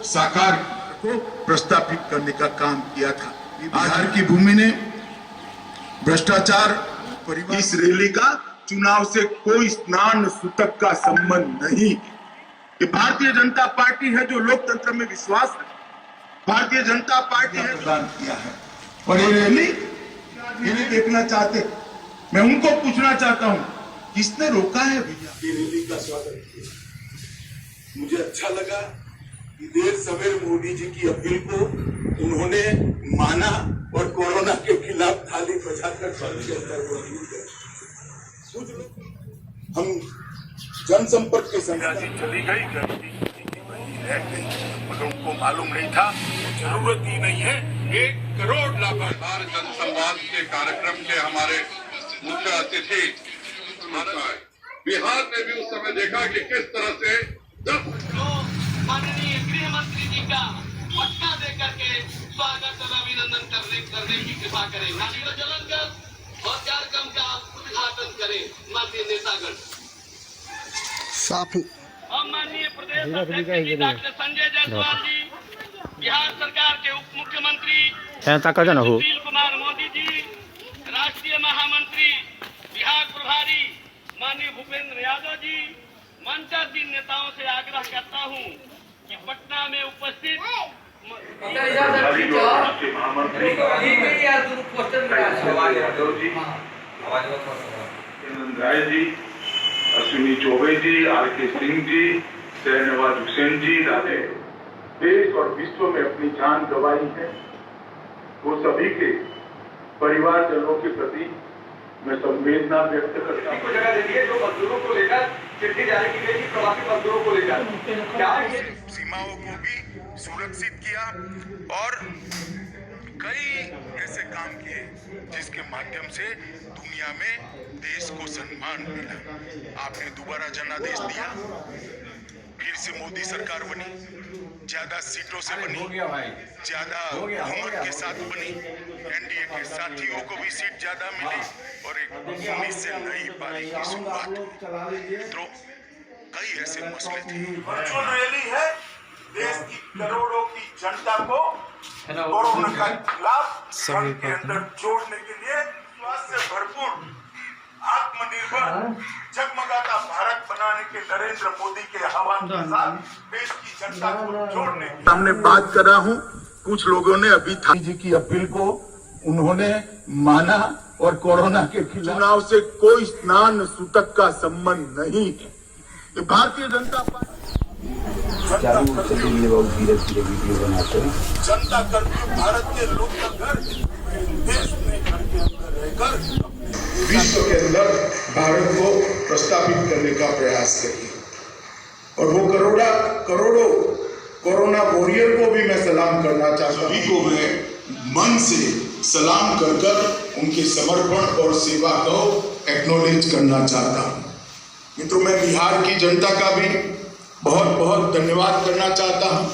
साकार को प्रस्तावित करने का काम किया था। बिहार की भूमि ने भ्रष्टाचार परिवार, इस रैली का चुनाव से कोई स्नान सूतक का संबंध नहीं। ये भारतीय जनता पार्टी है जो लोकतंत्र में विश्वास है, भारतीय जनता पार्टी है प्रदान किया है। और ये रैली ये देखना चाहते, मैं उनको पूछना चाहता हूं किसने रोका है भैया ये रैली का स्वागत किया। मुझे अच्छा लगा कि देर सवेर मोदी जी की अपील को उन्होंने माना और कोरोना के खिलाफ थाली बजाकर कुछ लोग हम जनसंपर्क के संघ चली गई रह गई, मगर उनको मालूम नहीं था, जरूरत ही नहीं है 1 करोड़ लाभार्थी। जनसंवाद के कार्यक्रम के हमारे मुख्य अतिथि बिहार ने भी उस समय देखा कि किस तरह से माननीय गृह मंत्री जी का पट्टा देकर के स्वागत और अभिनंदन करने की कृपा करें। नारियल जलन कर और कार्यक्रम का उद्घाटन करें माननीय नेतागण। हम माननीय प्रदेश अध्यक्ष डॉक्टर संजय जायसवाल जी, बिहार सरकार के उप मुख्यमंत्री सुशील कुमार मोदी जी, राष्ट्रीय महामंत्री बिहार प्रभारी माननीय भूपेंद्र यादव जी, मंचासीन नेताओं से आग्रह करता हूं कि पटना में उपस्थित राय जी, अश्विनी चौबे जी, आर.के. सिंह जी, शहनवाज हुसैन जी, देश और विश्व में अपनी जान गंवाई है, वो सभी के परिवारजनों के प्रति मैं संवेदना व्यक्त करता हूँ। जगह देखिए जो मजदूरों को लेकर चिट्ठी जारी की गई थी, प्रवासी मजदूरों को लेकर क्या सीमाओं को भी सुरक्षित किया और कई ऐसे काम किए जिसके माध्यम से दुनिया में देश को सम्मान मिला। आपने दोबारा जनादेश दिया, फिर से मोदी सरकार बनी, ज्यादा सीटों से बनी, ज्यादा बहुमत के साथ बनी, एनडीए के साथियों को भी सीट ज्यादा मिली और एक उम्मीद से नई पारी की शुरुआत हुई। मित्रों, कई ऐसे मसले थे। वर्चुअल रैली है, देश की करोड़ों की जनता को कोरोना का खिलाफ जंग के अंदर जोड़ने के लिए स्वास्थ्य से भरपूर आत्मनिर्भर जगमगाता भारत बनाने के नरेंद्र मोदी के आह्वान के साथ देश की जनता को जोड़ने की सामने बात कर रहा हूं। कुछ लोगों ने अभी जी की अपील को उन्होंने माना और कोरोना के खिलाफ चुनाव से कोई स्नान सूतक का संबंध नहीं है। ये भारतीय जनता पार्टी जनता कर्फ्यू भारत के लोग का घर, देश में घर के अंदर रहकर विश्व के अंदर भारत को प्रस्तावित करने का प्रयास करिए। और वो करोड़ों कोरोना वॉरियर को भी मैं सलाम करना चाहता हूँ। सभी को मैं मन से सलाम कर उनके समर्पण और सेवा को एक्नॉलेज करना चाहता हूँ। मित्रों, मैं बिहार की जनता का भी बहुत बहुत धन्यवाद करना चाहता हूँ,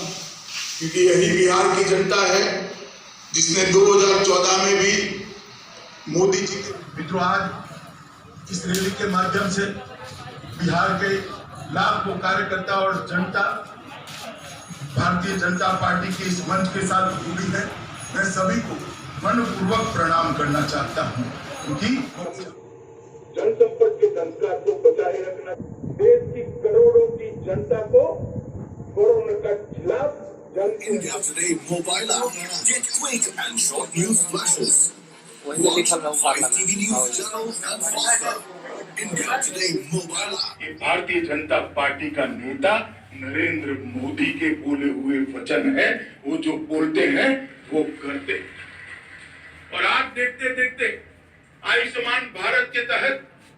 क्योंकि यही बिहार की जनता है जिसने 2014 में भी मोदी जी के मित्रों आज इस रैली के माध्यम से बिहार के लाखों कार्यकर्ता और जनता भारतीय जनता पार्टी के इस मंच के साथ जुड़ी है। मैं सभी को मनपूर्वक प्रणाम करना चाहता हूँ, क्योंकि जनसंपर्क के संस्कार को बचाए रखना, देश की करोड़ों की जनता को कोरोना के खिलाफ India Today mobile app. Get quick and short news flashes. Watch 5 TV news channels and faster. India Today mobile app. ये भारतीय जनता पार्टी का नेता नरेंद्र मोदी के बोले हुए वचन है। वो जो बोलते हैं वो करते हैं। और आप देखते देखते आयुष्मान भारत के तहत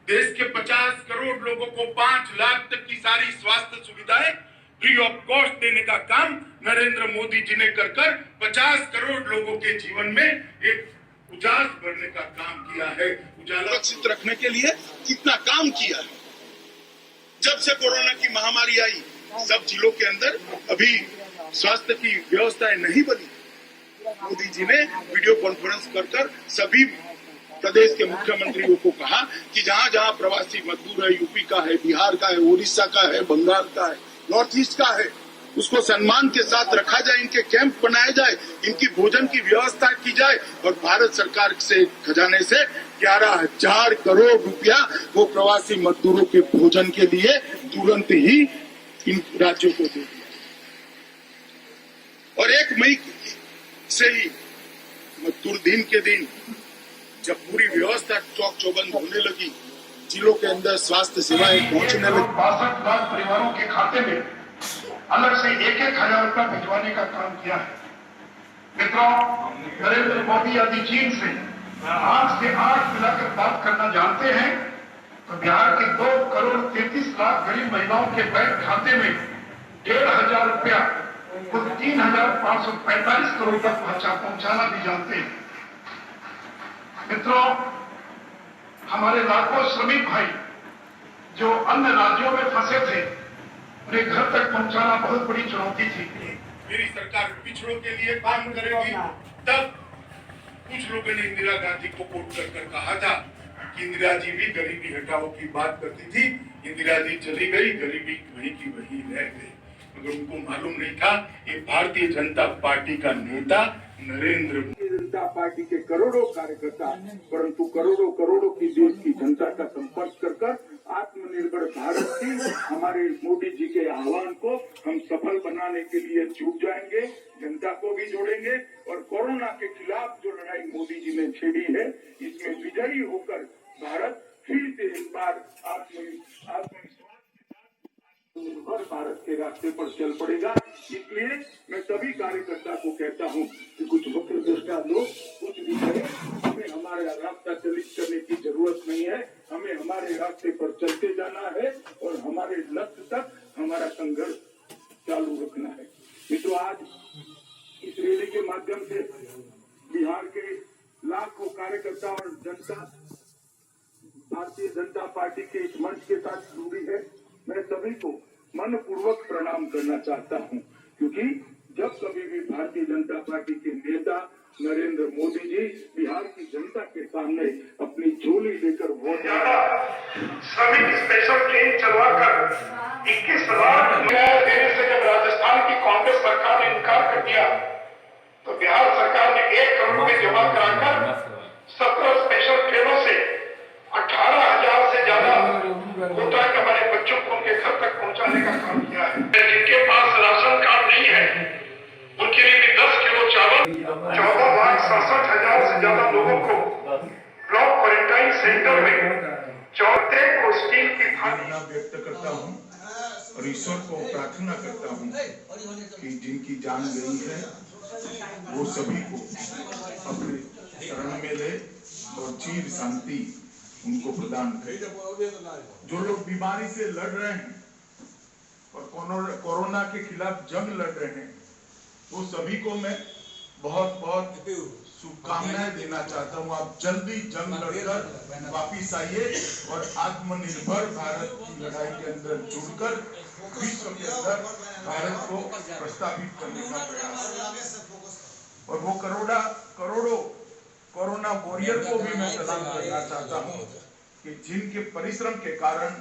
देश के 50 करोड़ लोगों को 5 लाख तक की सारी स्वास्थ्य सुविधाएं फ्री ऑफ कॉस्ट देने का काम नरेंद्र मोदी जी ने कर 50 करोड़ लोगों के जीवन में एक उजास भरने का काम किया है। उजाला सुरक्षित रखने के लिए कितना काम किया है। जब से कोरोना की महामारी आई, सब जिलों के अंदर अभी स्वास्थ्य की व्यवस्थाएं नहीं बनी। मोदी जी ने वीडियो कॉन्फ्रेंस कर सभी प्रदेश के मुख्यमंत्रियों को कहा कि जहां जहां प्रवासी मजदूर है, यूपी का है, बिहार का है, उड़ीसा का है, बंगाल का है, नॉर्थ ईस्ट का है, उसको सम्मान के साथ रखा जाए, इनके कैंप बनाए जाए, इनकी भोजन की व्यवस्था की जाए और भारत सरकार से खजाने से 11,000 करोड़ रुपया वो प्रवासी मजदूरों के भोजन के लिए तुरंत ही इन राज्यों को दे दिया। और 1 मई से ही मजदूर दिन के दिन जब पूरी व्यवस्था चौक चौबंद होने लगी, जिलों के अंदर स्वास्थ्य सेवाएं पहुंचने लगी, 62 लाख परिवारों के खाते में अलग से 1,000 रुपया भिजवाने का काम किया है। मित्रों, नरेंद्र मोदी यदि चीन से 8 से 8 मिलाकर बात करना जानते हैं तो बिहार के 2 करोड़ 33 लाख गरीब महिलाओं के बैंक खाते में 1,500 रुपया कुल 3,545 करोड़ तक पहुंचाना भी जानते हैं। मित्रों, हमारे लाखों श्रमिक भाई जो अन्य राज्यों में फंसे थे, उन्हें घर तक पहुंचाना बहुत बड़ी चुनौती थी। मेरी सरकार पिछड़ों के लिए काम करेगी। तब कुछ लोगों ने इंदिरा गांधी को कोट कर कहा था कि इंदिरा जी भी गरीबी हटाओ की बात करती थी। इंदिरा जी चली गई, गरीबी वही की वही रह गई। मगर उनको मालूम नहीं था ये भारतीय जनता पार्टी का नेता नरेंद्र मोदी, जनता पार्टी के करोड़ों कार्यकर्ता, परंतु करोड़ों करोड़ों की देश की जनता का संपर्क कर आत्मनिर्भर भारत की हमारे मोदी जी के आह्वान को हम सफल बनाने के लिए जुट जाएंगे, जनता को भी जोड़ेंगे और कोरोना के खिलाफ जो लड़ाई मोदी जी ने छेड़ी है, इसमें विजयी होकर भारत फिर से एक बार आत्मनिर्भर भारत के रास्ते पर चल पड़ेगा। इसलिए मैं सभी कार्यकर्ता को कहता हूं कि कुछ वक्र दृष्टा लोग कुछ भी करें, हमें हमारा रास्ता चलित करने की जरूरत नहीं है। हमें हमारे रास्ते पर चलते जाना है और हमारे लक्ष्य तक हमारा संघर्ष चालू रखना है। मित्रों, आज इस रैली के माध्यम से बिहार के लाखों कार्यकर्ता और जनता भारतीय जनता पार्टी के इस मंच के साथ जुड़ी है। मैं सभी को मनपूर्वक प्रणाम करना चाहता हूं, क्योंकि जब कभी भी भारतीय जनता पार्टी के नेता नरेंद्र मोदी जी बिहार की जनता के सामने अपनी झोली लेकर वोट श्रमिक स्पेशल ट्रेन चलवाकर 21,000 देने से जब राजस्थान की कांग्रेस सरकार ने इनकार कर दिया तो बिहार सरकार ने 1 करोड़ रुपए जमा कराकर 17 स्पेशल ट्रेनों से 18,000 से ज्यादा कोटा के हमारे बच्चों को उनके घर तक पहुंचाने का काम किया है। जिनके पास राशन कार्ड नहीं है उनके लिए भी 10 किलो चावल 14,67,000 से ज्यादा लोगों को ब्लॉक क्वारंटाइन सेंटर में 34 को स्टील की थाली व्यक्त करता हूँ और ईश्वर को प्रार्थना करता हूँ कि जिनकी जान गई है वो सभी को अपने शरण में ले और चिर शांति उनको प्रदान करे। जो लोग बीमारी से लड़ रहे हैं और कोरोना के खिलाफ जंग लड़ रहे हैं, वो सभी को मैं बहुत बहुत शुभकामनाएं देना चाहता हूँ। आप जल्दी जंग लड़कर वापिस आइए और आत्मनिर्भर भारत की लड़ाई के अंदर जुड़कर विश्व के अंदर भारत को प्रस्तावित करने का प्रयास। और वो करोड़ों कोरोना वॉरियर को भी मैं सलाम करना चाहता हूँ कि जिनके परिश्रम के कारण,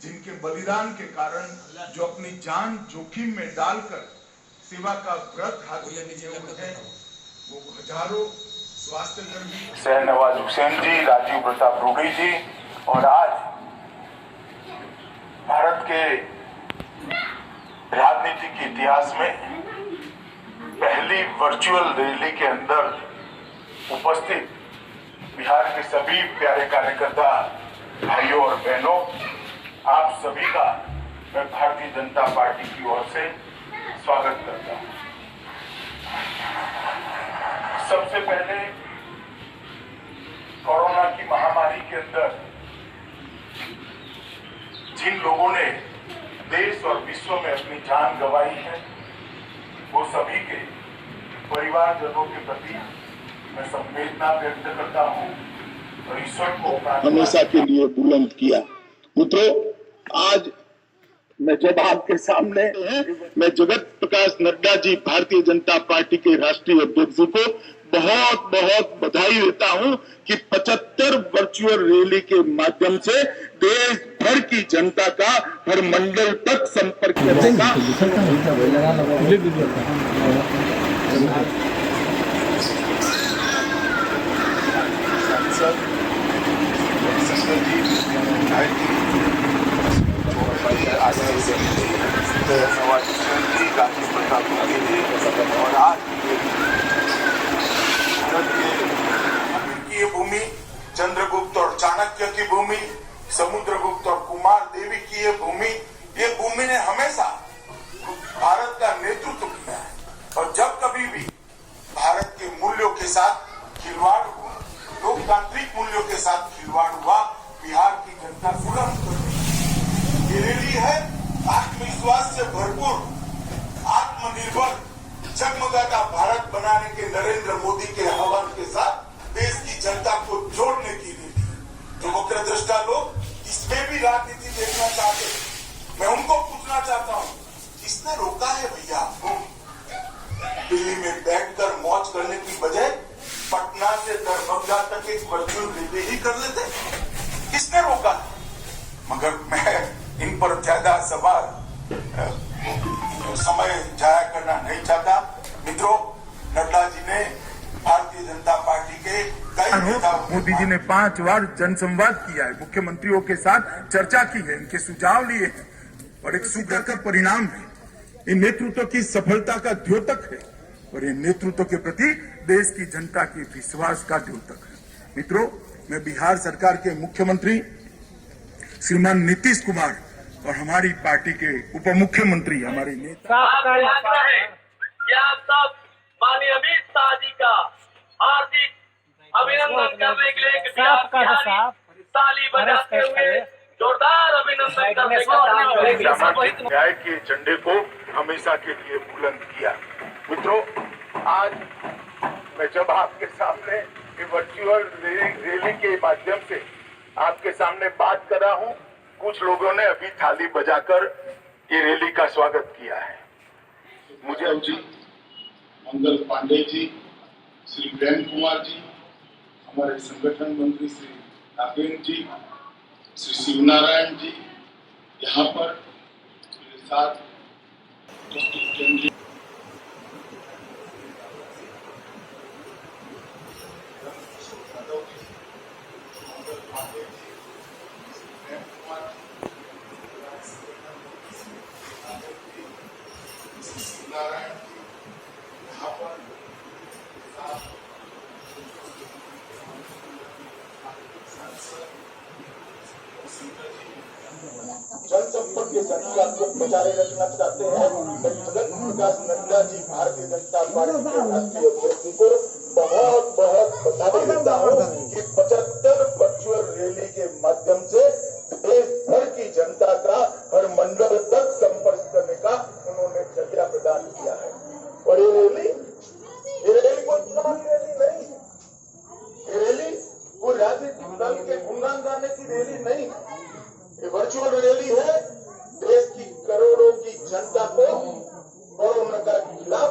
जिनके बलिदान के कारण, जो अपनी जान जोखिम में डालकर सेवा का व्रत हाथ में लिए हुए हैं, वो हजारों स्वास्थ्य कर्मी शहनवाज हुसैन जी, राजीव प्रताप रूडी जी और आज भारत के राजनीति के इतिहास में पहली वर्चुअल रैली के अंदर उपस्थित बिहार के सभी प्यारे कार्यकर्ता भाइयों और बहनों, आप सभी का मैं भारतीय जनता पार्टी की ओर से स्वागत करता हूं। सबसे पहले कोरोना की महामारी के अंदर जिन लोगों ने देश और विश्व में अपनी जान गंवाई है, वो सभी के परिवारजनों के प्रति मैं संवेदना व्यक्त करता हूं और ईश्वर को हमेशा के लिए बुलंद किया। मित्रों, आज मैं जब आपके सामने मैं जगत प्रकाश नड्डा जी, भारतीय जनता पार्टी के राष्ट्रीय अध्यक्ष को बहुत बहुत बधाई देता हूं कि 75 वर्चुअल रैली के माध्यम से देश भर की जनता का हर मंडल तक संपर्क करने का ये भूमि चंद्रगुप्त और चाणक्य की भूमि, समुद्रगुप्त और कुमार देवी की ये भूमि ने हमेशा भारत का नेतृत्व किया है। और जब कभी भी भारत के मूल्यों के साथ खिलवाड़ हुआ, लोकतांत्रिक मूल्यों के साथ खिलवाड़ हुआ, बिहार की जनता जुल्म कर रही। ये रैली है आत्मविश्वास से भरपूर, आत्मनिर्भर, जगमगाता भारत बनाने के नरेंद्र मोदी के आह्वान के साथ देश की जनता को जोड़ने की रैली। जो वक्रदृष्टा लोग इसमें भी राजनीति देखना चाहते, मैं उनको पूछना चाहता हूँ, किसने रोका है भैया आपको? दिल्ली में बैठकर मौज करने की बजाय पटना से दरभंगा तक एक वर्चुअल रैली ही कर लेते, किसने रोका? मगर मैं इन पर ज्यादा समय जाया करना नहीं चाहता। मित्रों, नड्डा जी ने भारतीय जनता पार्टी के कई नेताओं, मोदी जी ने 5 बार जनसंवाद किया है, मुख्यमंत्रियों के साथ चर्चा की है, इनके सुझाव लिए हैं और एक सुखद परिणाम है। इन नेतृत्व की सफलता का द्योतक है और ये नेतृत्व के प्रति देश की जनता के विश्वास का द्योतक है। मित्रों, मैं बिहार सरकार के मुख्यमंत्री श्रीमान नीतीश कुमार और हमारी पार्टी के उप मुख्यमंत्री हमारे नेता आप सब माननीय अमित शाह जी का हार्दिक अभिनंदन करने के लिए ताली बजाते हुए जोरदार अभिनंदन करने के न्याय के झंडे को हमेशा के लिए बुलंद किया। मित्रों, आज मैं जब आपके सामने वर्चुअल रैली के माध्यम से आपके सामने बात कर रहा हूं, कुछ लोगों ने अभी थाली बजाकर ये रैली का स्वागत किया है। मुझे जी, मंगल पांडे जी, श्री प्रेम कुमार जी, हमारे संगठन मंत्री श्री नागेंद्र जी, श्री शिवनारायण जी, यहाँ पर मेरे साथ डॉक्टर जनसंपर्क के संख्या को बचाए रखना चाहते हैं। मैं जगत प्रकाश नड्डा जी, भारतीय जनता पार्टी के राष्ट्रीय अध्यक्ष को बहुत बहुत बधाई देता हूँ कि 75 वर्चुअल रैली के माध्यम से देश भर की जनता का हर मंडल तक संपर्क करने का उन्होंने जरिया प्रदान किया है। और ये रैली कोई चुनावी रैली नहीं, ये रैली कोई राजनीतिक दल के गुणगान गाने की रैली नहीं, ये वर्चुअल रैली है देश की करोड़ों की जनता को कोरोना के खिलाफ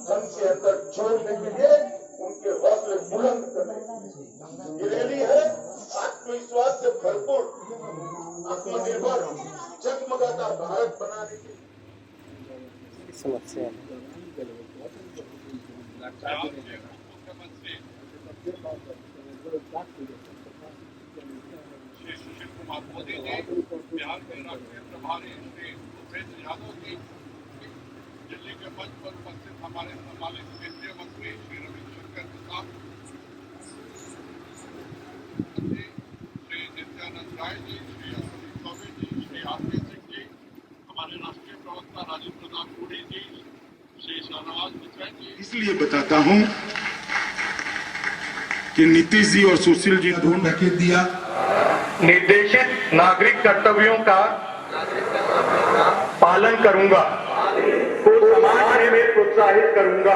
जन से अंदर जोड़ने के लिए उनके हौसले बुलंद करने। ये रैली है आत्मविश्वास से भरपूर, आत्मनिर्भर, जगमगाता भारत बनाने की समस्या सुशील कुमार मोदी जी, बिहार के राष्ट्रीय प्रभारी श्री भूपेंद्र यादव जी, दिल्ली के मंच पर उपस्थित हमारे सम्मानित केंद्रीय मंत्री श्री रविशंकर प्रसाद जी, श्री नित्यानंद राय जी, श्री अश्विनी चौबे जी, श्री आरके सिंह जी, हमारे राष्ट्रीय प्रवक्ता राजीव प्रताप रूडी जी, श्री शाहनवाज मिश्रा जी। इसलिए बताता हूँ कि नीतीश जी और सुशील जी दोनों धकेल दिया। निर्देशित नागरिक कर्तव्यों का पालन करूंगा, को समाज में प्रोत्साहित करूंगा।